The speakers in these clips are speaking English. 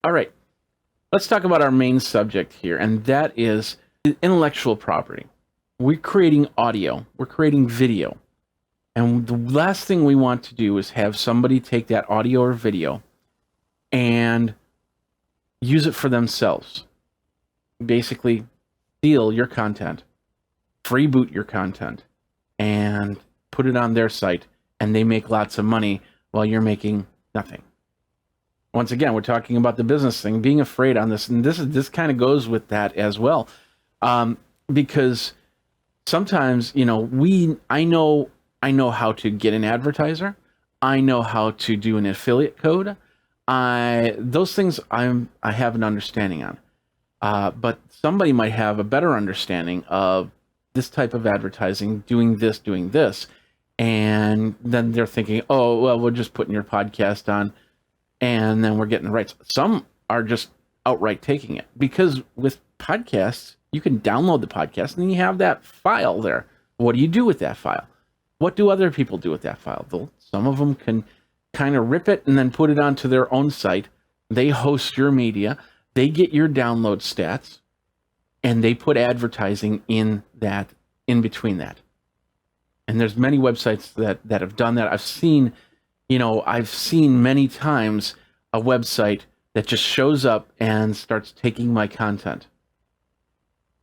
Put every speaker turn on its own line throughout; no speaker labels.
All right, let's talk about our main subject here, and that is intellectual property. We're creating audio, we're creating video, and the last thing we want to do is have somebody take that audio or video and use it for themselves. Basically, steal your content, freeboot your content, and put it on their site, and they make lots of money while you're making nothing. Once again, we're talking about the business thing, being afraid on this, and this kind of goes with that as well, because sometimes I know how to get an advertiser, I know how to do an affiliate code, those things I have an understanding on, but somebody might have a better understanding of this type of advertising, doing this, and then they're thinking, oh well, we're just putting your podcast on. And then we're getting the rights. Some are just outright taking it because with podcasts, you can download the podcast and then you have that file there. What do you do with that file? What do other people do with that file? Some of them can kind of rip it and then put it onto their own site. They host your media. They get your download stats and they put advertising in between that. And there's many websites that have done that. I've seen many times a website that just shows up and starts taking my content.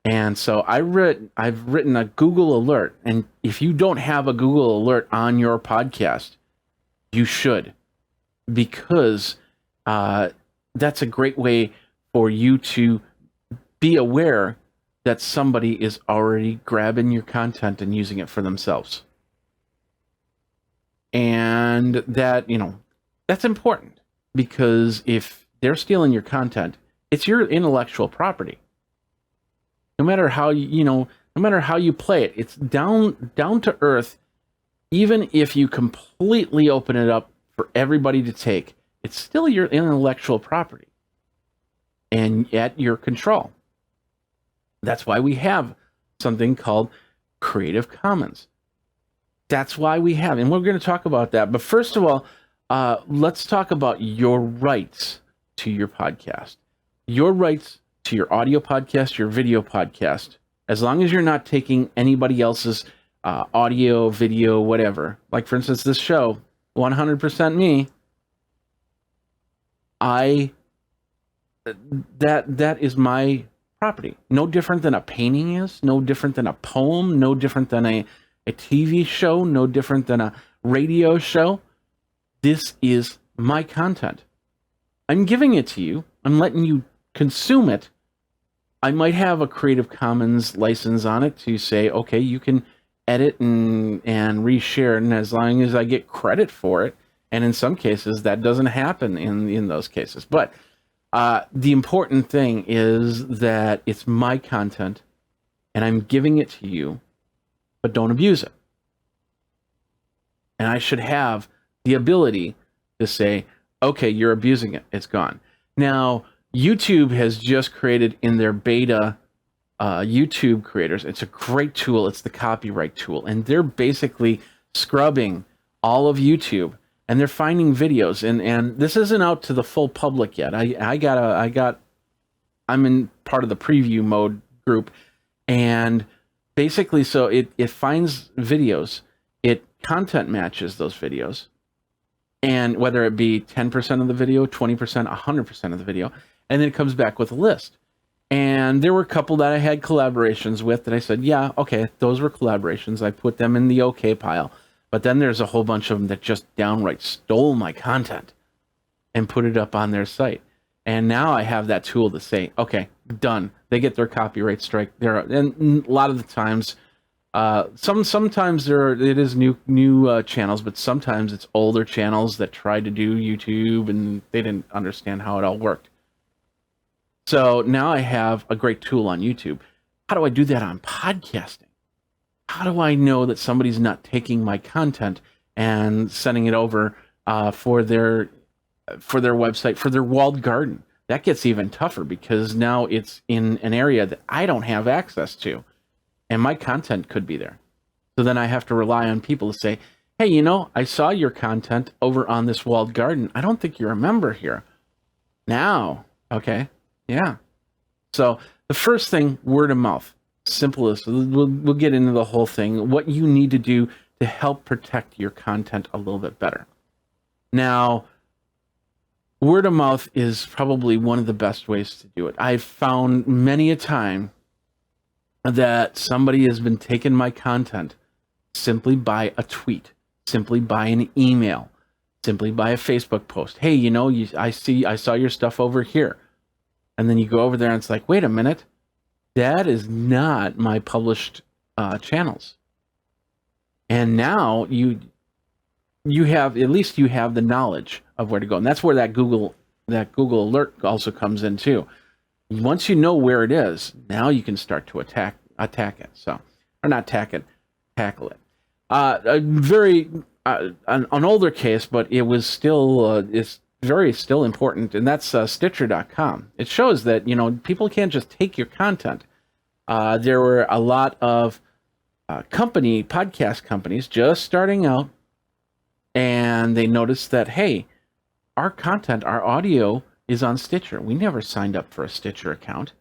And so I've written a Google alert. And if you don't have a Google alert on your podcast, you should, because that's a great way for you to be aware that somebody is already grabbing your content and using it for themselves. And that's important, because if they're stealing your content, it's your intellectual property. No matter how no matter how you play it, it's down to earth. Even if you completely open it up for everybody to take, it's still your intellectual property and at your control. That's why we have something called Creative Commons. That's why we have, and we're going to talk about that. But first of all, let's talk about your rights to your podcast, your rights to your audio podcast, your video podcast, as long as you're not taking anybody else's audio, video, whatever. Like, for instance, this show, 100% me. That is my property. No different than a painting is, no different than a poem, no different than a TV show, no different than a radio show. This is my content. I'm giving it to you. I'm letting you consume it. I might have a Creative Commons license on it to say, okay, you can edit and reshare, and as long as I get credit for it. And in some cases, that doesn't happen in those cases. But the important thing is that it's my content, and I'm giving it to you, but don't abuse it. And I should have the ability to say, okay, you're abusing it. It's gone. Now, YouTube has just created in their beta YouTube creators. It's a great tool. It's the copyright tool. And they're basically scrubbing all of YouTube. And they're finding videos. And this isn't out to the full public yet. I'm in part of the preview mode group. And basically, so it finds videos, it content matches those videos, and whether it be 10% of the video, 20%, 100% of the video, and then it comes back with a list. And there were a couple that I had collaborations with that I said, yeah, okay, those were collaborations. I put them in the okay pile. But then there's a whole bunch of them that just downright stole my content and put it up on their site. And now I have that tool to say, okay, done. They get their copyright strike there. And a lot of the times, sometimes it is new channels, but sometimes it's older channels that tried to do YouTube and they didn't understand how it all worked. So now I have a great tool on YouTube. How do I do that on podcasting? How do I know that somebody's not taking my content and sending it over for their website, for their walled garden? That gets even tougher because now it's in an area that I don't have access to, and my content could be there. So then I have to rely on people to say, hey, I saw your content over on this walled garden. I don't think you're a member here. Now, okay, yeah. So the first thing, word of mouth. Simplest. We'll get into the whole thing. What you need to do to help protect your content a little bit better. Now, word of mouth is probably one of the best ways to do it. I've found many a time that somebody has been taking my content simply by a tweet, simply by an email, simply by a Facebook post. Hey, I saw your stuff over here. And then you go over there and it's like, wait a minute, that is not my published channels. And now you have, at least you have the knowledge of where to go. And that's where that Google alert also comes in too. Once you know where it is, now you can start to attack it. So, or not attack it, tackle it. A very an older case, but it was still it's very still important, and that's Stitcher.com. It shows that people can't just take your content. There were a lot of podcast companies just starting out, and they noticed that, hey, our content, our audio is on Stitcher. We never signed up for a Stitcher account.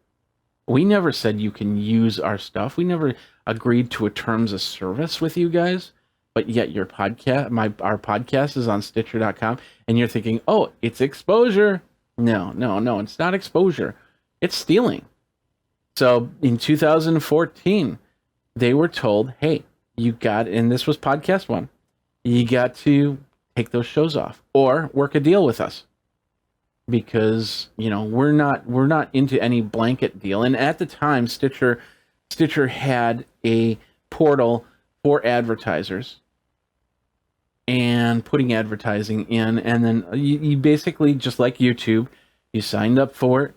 We never said you can use our stuff. We never agreed to a terms of service with you guys. But yet your podcast, our podcast is on Stitcher.com, and you're thinking, oh, it's exposure. No, it's not exposure. It's stealing. So in 2014, they were told, hey, you got, and this was podcast one, you got to take those shows off or work a deal with us, because we're not into any blanket deal. And at the time, Stitcher had a portal for advertisers and putting advertising in, and then you basically, just like YouTube, you signed up for it.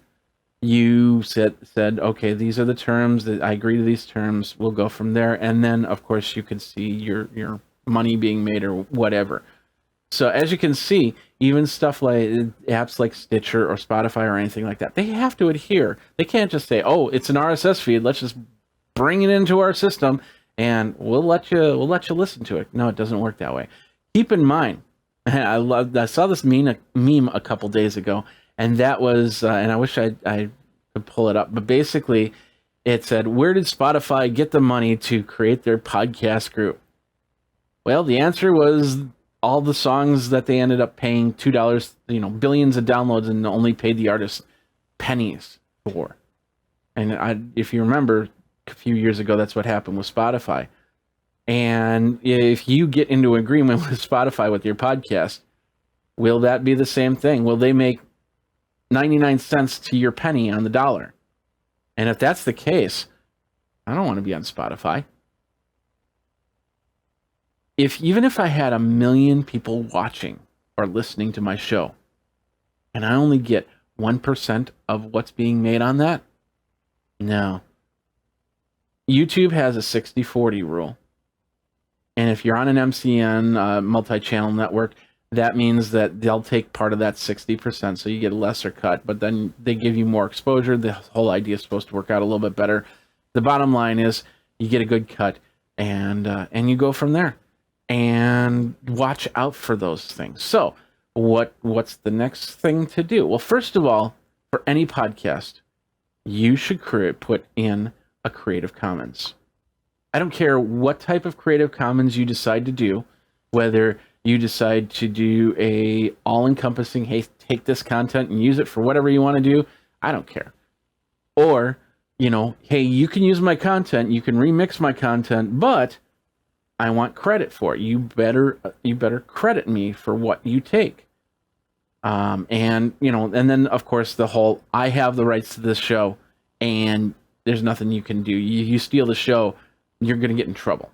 You said, okay, these are the terms, that I agree to these terms, we'll go from there. And then of course you could see your money being made or whatever. So as you can see, even stuff like apps like Stitcher or Spotify or anything like that, they have to adhere. They can't just say, oh, it's an RSS feed, let's just bring it into our system and we'll let you listen to it. No, it doesn't work that way. Keep in mind, I saw this meme a couple days ago, and that was, and I wish I could pull it up, but basically it said, where did Spotify get the money to create their podcast group? Well, the answer was all the songs that they ended up paying $2, billions of downloads, and only paid the artist pennies for. And if you remember, a few years ago, that's what happened with Spotify. And if you get into agreement with Spotify with your podcast, will that be the same thing? Will they make 99 cents to your penny on the dollar? And if that's the case, I don't want to be on Spotify. Even if I had 1 million people watching or listening to my show, and I only get 1% of what's being made on that, no. YouTube has a 60-40 rule. And if you're on an MCN multi-channel network, that means that they'll take part of that 60%, so you get a lesser cut, but then they give you more exposure. The whole idea is supposed to work out a little bit better. The bottom line is you get a good cut, and you go from there. And watch out for those things. So what's the next thing to do? Well, first of all, for any podcast, you should put in a Creative Commons. I don't care what type of Creative Commons you decide to do, whether you decide to do a all-encompassing, hey, take this content and use it for whatever you want to do, I don't care. Or, hey, you can use my content, you can remix my content, but I want credit for it. You better credit me for what you take. And then of course the whole, I have the rights to this show and there's nothing you can do. You steal the show, you're going to get in trouble.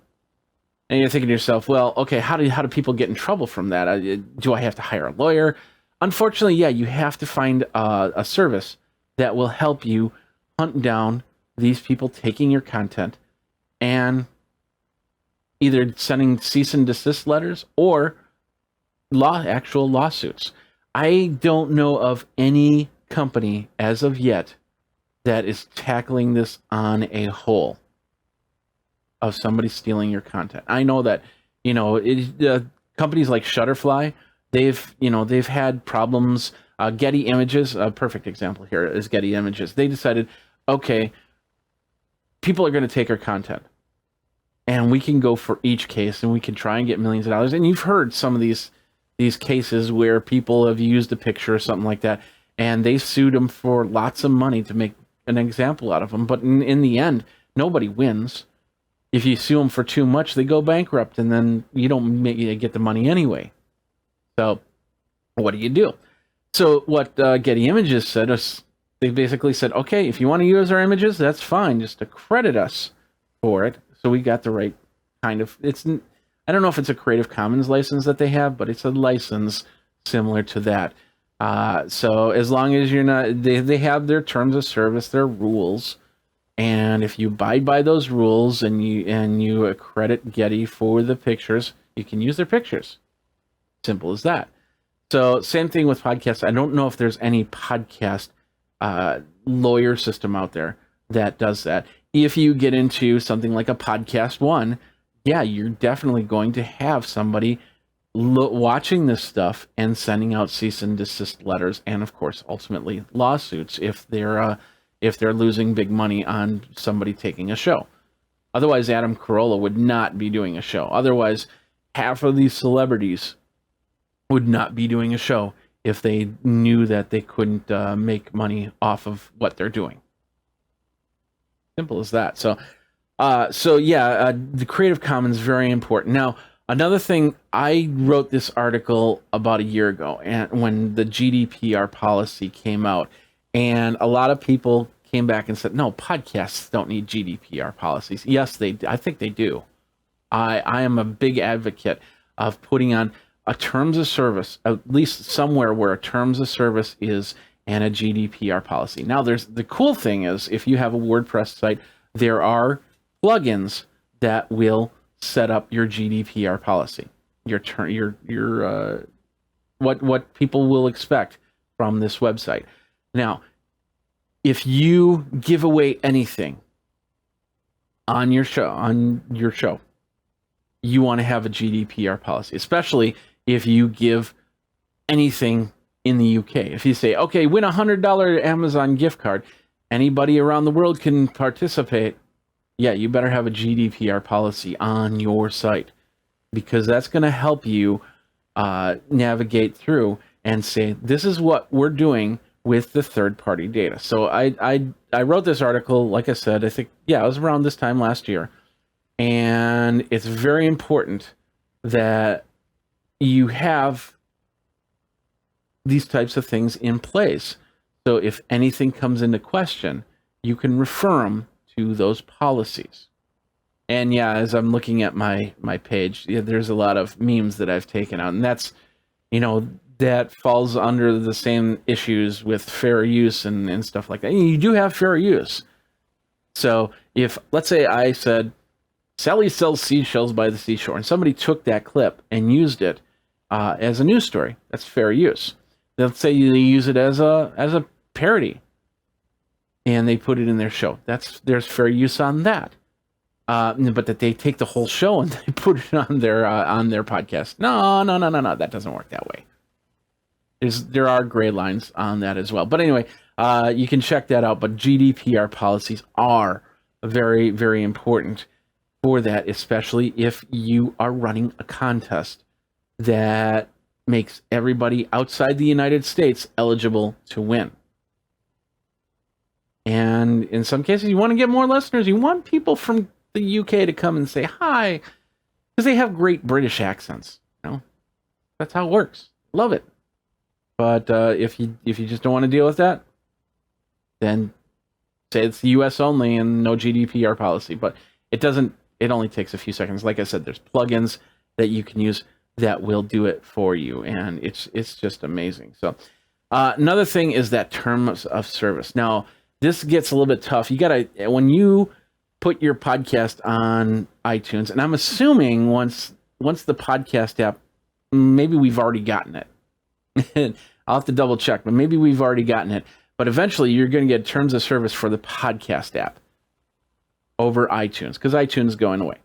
And you're thinking to yourself, well, okay, how do people get in trouble from that? Do I have to hire a lawyer? Unfortunately, yeah, you have to find a service that will help you hunt down these people taking your content and either sending cease and desist letters or actual lawsuits. I don't know of any company as of yet that is tackling this on a whole of somebody stealing your content. I know that, companies like Shutterfly, they've had problems Getty Images, a perfect example here is Getty Images. They decided, okay, people are going to take our content, and we can go for each case, and we can try and get millions of dollars. And you've heard some of these cases where people have used a picture or something like that, and they sued them for lots of money to make an example out of them. But in the end, nobody wins. If you sue them for too much, they go bankrupt, and then you don't get the money anyway. So what do you do? So what Getty Images said is, they basically said, okay, if you want to use our images, that's fine. Just accredit us for it. So we got the right kind of, I don't know if it's a Creative Commons license that they have, but it's a license similar to that. So as long as you're not, they have their terms of service, their rules. And if you abide by those rules and you accredit Getty for the pictures, you can use their pictures. Simple as that. So same thing with podcasts. I don't know if there's any podcast lawyer system out there that does that. If you get into something like a Podcast One, yeah, you're definitely going to have somebody watching this stuff and sending out cease and desist letters, and of course, ultimately lawsuits if they're losing big money on somebody taking a show. Otherwise, Adam Carolla would not be doing a show. Otherwise, half of these celebrities would not be doing a show if they knew that they couldn't make money off of what they're doing. Simple as that. So the Creative Commons is very important. Now, another thing, I wrote this article about a year ago, and when the GDPR policy came out, and a lot of people came back and said, no, podcasts don't need GDPR policies. Yes, I think they do. I am a big advocate of putting on a terms of service, at least somewhere where a terms of service is, and a GDPR policy. Now, the cool thing is, if you have a WordPress site, there are plugins that will set up your GDPR policy, what people will expect from this website. Now, if you give away anything on your show, you want to have a GDPR policy, especially if you give anything in the UK. If you say, okay, win a $100 Amazon gift card, anybody around the world can participate. Yeah, you better have a GDPR policy on your site, because that's going to help you navigate through and say, this is what we're doing with the third-party data. So I wrote this article, like I said, I think, it was around this time last year. And it's very important that you have these types of things in place. So if anything comes into question, you can refer them to those policies. And as I'm looking at my page, there's a lot of memes that I've taken out, and that's, that falls under the same issues with fair use and stuff like that. And you do have fair use. So if, let's say I said, Sally sells seashells by the seashore, and somebody took that clip and used it as a news story, that's fair use. Let's say you use it as a parody, and they put it in their show. There's fair use on that. But that they take the whole show and they put it on their podcast. No, that doesn't work that way. There are gray lines on that as well. But anyway, you can check that out. But GDPR policies are very, very important for that, especially if you are running a contest that makes everybody outside the United States eligible to win. And in some cases, you want to get more listeners. You want people from the UK to come and say hi, because they have great British accents. That's how it works. Love it. But if you just don't want to deal with that, then say it's US only and no GDPR policy. But it doesn't. It only takes a few seconds. Like I said, there's plugins that you can use that will do it for you, and it's just amazing. So another thing is that terms of service. Now, this gets a little bit tough. You gotta, when you put your podcast on iTunes, and I'm assuming once the podcast app, maybe we've already gotten it. I'll have to double check, but maybe we've already gotten it. But eventually, you're going to get terms of service for the podcast app over iTunes, because iTunes is going away.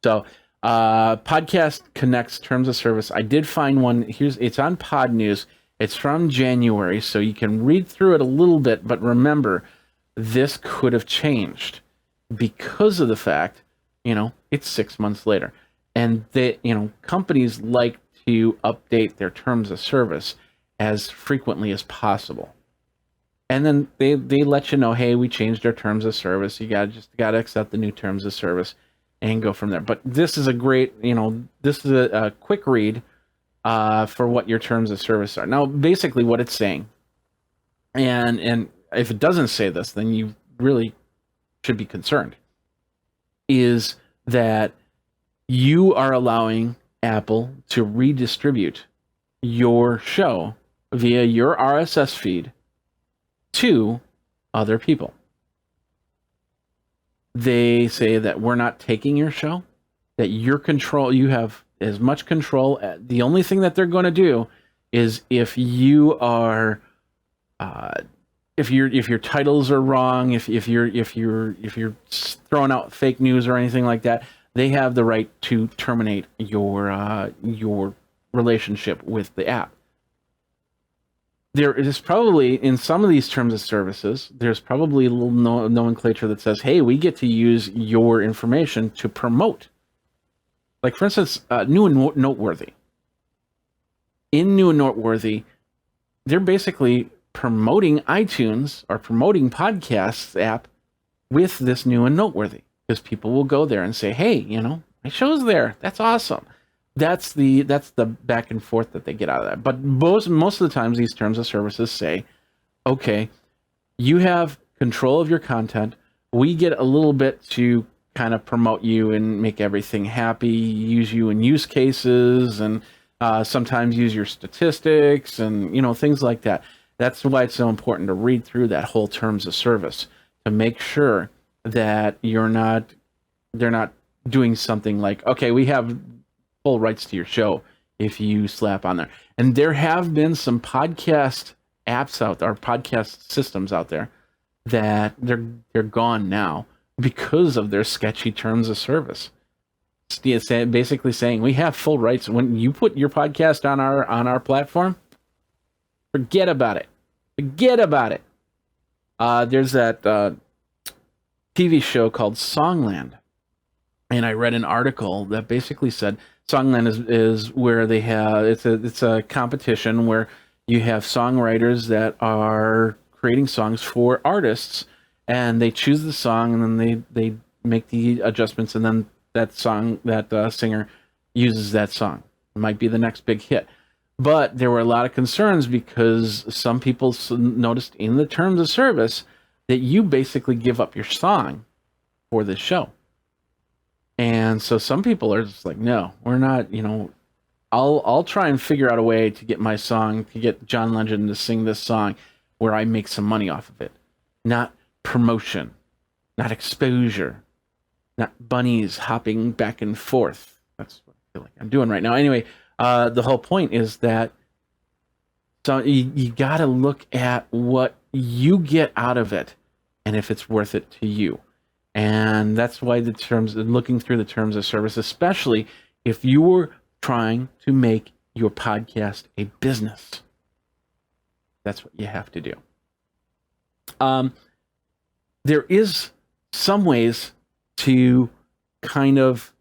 So Podcast Connect's terms of service, I did find one. It's on Pod News. It's from January, so you can read through it a little bit, but remember, this could have changed because of the fact, it's 6 months later. And companies like to update their terms of service as frequently as possible. And then they let you know, hey, we changed our terms of service. You gotta accept the new terms of service and go from there. But this is a great, this is a quick read for what your terms of service are. Now, basically what it's saying, and if it doesn't say this, then you really should be concerned, is that you are allowing Apple to redistribute your show via your RSS feed to other people. They say that we're not taking your show, that you have as much control. The only thing that they're going to do is if you are, if your titles are wrong, if you're throwing out fake news or anything like that, they have the right to terminate your relationship with the app. There is probably, in some of these terms of services, there's probably a little nomenclature that says, hey, we get to use your information to promote. Like, for instance, New and Noteworthy. In New and Noteworthy, they're basically promoting iTunes or promoting podcasts app with this New and Noteworthy, because people will go there and say, hey, my show's there. That's awesome. That's the back and forth that they get out of that. But most of the times, these terms of services say, okay, you have control of your content. We get a little bit to kind of promote you and make everything happy, use you in use cases, and sometimes use your statistics and things like that. That's why it's so important to read through that whole terms of service to make sure that they're not doing something like, okay, we have full rights to your show if you slap on there. And there have been some podcast apps out there, podcast systems out there, that they're gone now because of their sketchy terms of service. It's basically saying we have full rights. When you put your podcast on our platform, forget about it. Forget about it. There's that TV show called Songland, and I read an article that basically said Songland is where they have it's a competition where you have songwriters that are creating songs for artists, and they choose the song, and then they make the adjustments, and then that singer uses that song. It might be the next big hit. But there were a lot of concerns because some people noticed in the terms of service that you basically give up your song for this show. And so some people are just like, no, we're not, I'll try and figure out a way to get my song, to get John Legend to sing this song where I make some money off of it. Not promotion, not exposure, not bunnies hopping back and forth. That's what I feel like I'm doing right now. Anyway, the whole point is that so you got to look at what you get out of it and if it's worth it to you. And that's why looking through the terms of service, especially if you were trying to make your podcast a business, that's what you have to do. There is some ways to kind of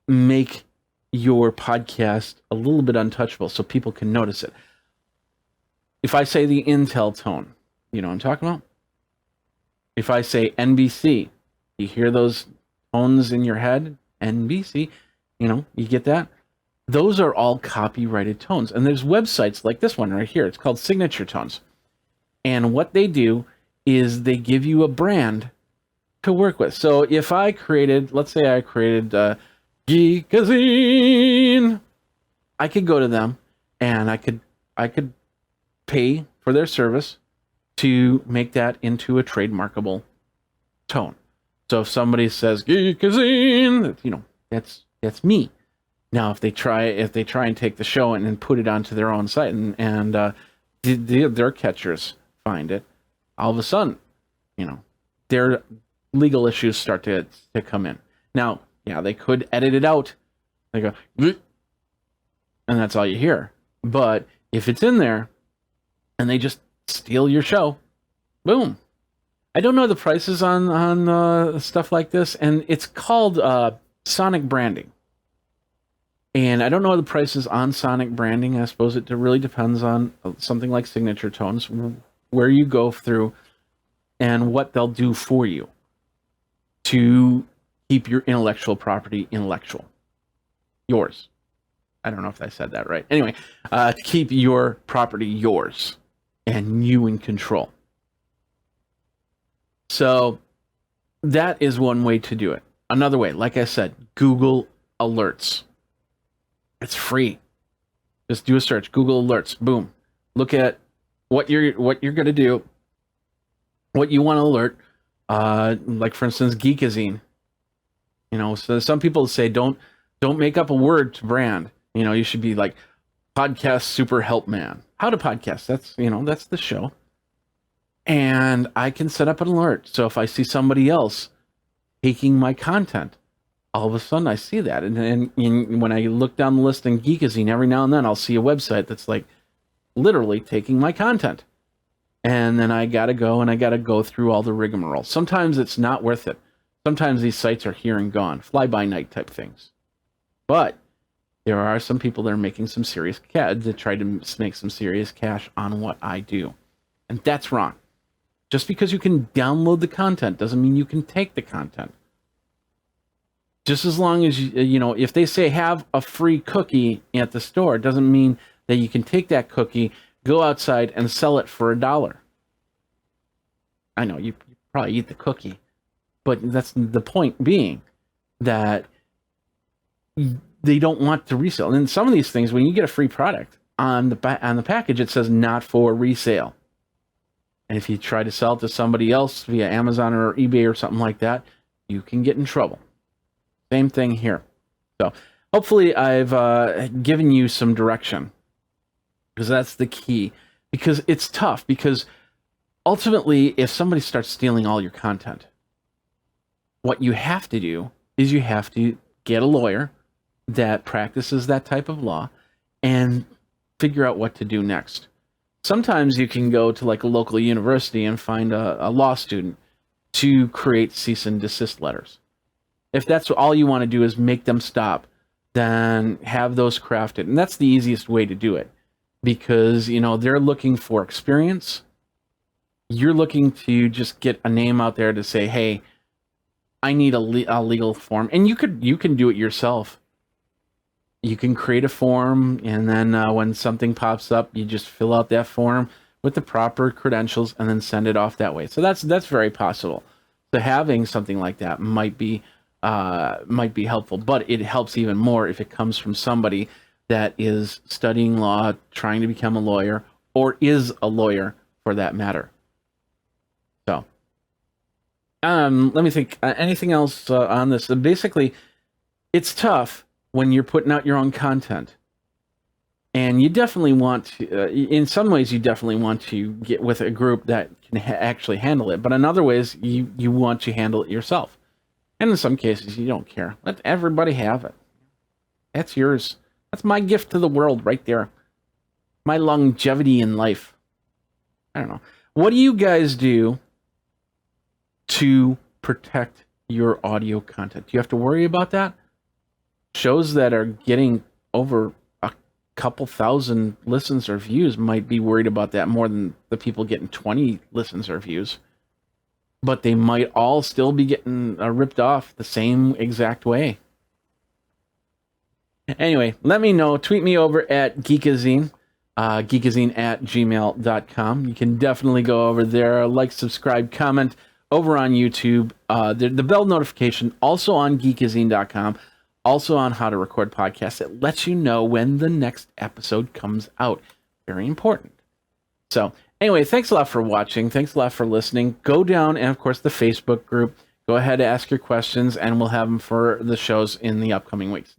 make your podcast a little bit untouchable so people can notice it. If I say the Intel tone, you know what I'm talking about? If I say NBC, you hear those tones in your head? NBC, you get that? Those are all copyrighted tones. And there's websites like this one right here. It's called Signature Tones. And what they do is they give you a brand to work with. So if I created, let's say I created Geekazine, I could go to them and I could pay for their service to make that into a trademarkable tone. So if somebody says Geekazine, that's me. Now, if they try and take the show and put it onto their own site and their catchers find it, all of a sudden, their legal issues start to come in. Now, yeah, they could edit it out. They go, and that's all you hear. But If it's in there and they just steal your show, boom. I don't know the prices on stuff like this, and it's called sonic branding. And I don't know the prices on sonic branding. I suppose it really depends on something like signature tones, where you go through and what they'll do for you to keep your intellectual property intellectual. Yours. I don't know if I said that right. Anyway, to keep your property yours and you in control. So that is one way to do it. Another way, like I said, Google Alerts. It's free. Just do a search, Google Alerts, boom. Look at what you're going to do, what you want to alert. Like for instance, Geekazine. You know, so some people say don't make up a word to brand. You know, you should be like podcast super help man. How to podcast. That's the show. And I can set up an alert. So if I see somebody else taking my content, all of a sudden I see that. And when I look down the list in Geekazine, every now and then I'll see a website that's like literally taking my content. And then I got to go through all the rigmarole. Sometimes it's not worth it. Sometimes these sites are here and gone, fly-by-night type things. But there are some people that are making some serious cash, that try to make some serious cash on what I do. And that's wrong. Just because you can download the content doesn't mean you can take the content. Just as long as if they say have a free cookie at the store, doesn't mean that you can take that cookie, go outside and sell it for $1. I know you probably eat the cookie, but that's the point being that they don't want to resell. And some of these things, when you get a free product on the package, it says not for resale. And if you try to sell it to somebody else via Amazon or eBay or something like that, you can get in trouble. Same thing here. So hopefully I've given you some direction, because that's the key. Because it's tough, because ultimately if somebody starts stealing all your content, what you have to do is you have to get a lawyer that practices that type of law and figure out what to do next. Sometimes you can go to like a local university and find a law student to create cease and desist letters. If that's all you want to do is make them stop, then have those crafted. And that's the easiest way to do it, because they're looking for experience. You're looking to just get a name out there to say, hey, I need a legal form. And you can do it yourself. You can create a form, and then when something pops up, you just fill out that form with the proper credentials and then send it off that way. So that's very possible. So having something like that might be helpful, but it helps even more if it comes from somebody that is studying law, trying to become a lawyer, or is a lawyer for that matter. So let me think. Anything else on this? Basically, it's tough when you're putting out your own content, and you definitely want to, in some ways you definitely want to get with a group that can actually handle it, but in other ways you want to handle it yourself, and in some cases you don't care. Let everybody have it. That's yours. That's my gift to the world right there. My longevity in life. I don't know. What do you guys do to protect your audio content? Do you have to worry about that? Shows that are getting over a couple thousand listens or views might be worried about that more than the people getting 20 listens or views. But they might all still be getting ripped off the same exact way. Anyway, let me know. Tweet me over at Geekazine, geekazine@gmail.com. You can definitely go over there, like, subscribe, comment over on YouTube. The bell notification also on geekazine.com. Also on how to record podcasts. It lets you know when the next episode comes out. Very important. So anyway, thanks a lot for watching. Thanks a lot for listening. Go down, and of course the Facebook group. Go ahead and ask your questions, and we'll have them for the shows in the upcoming weeks.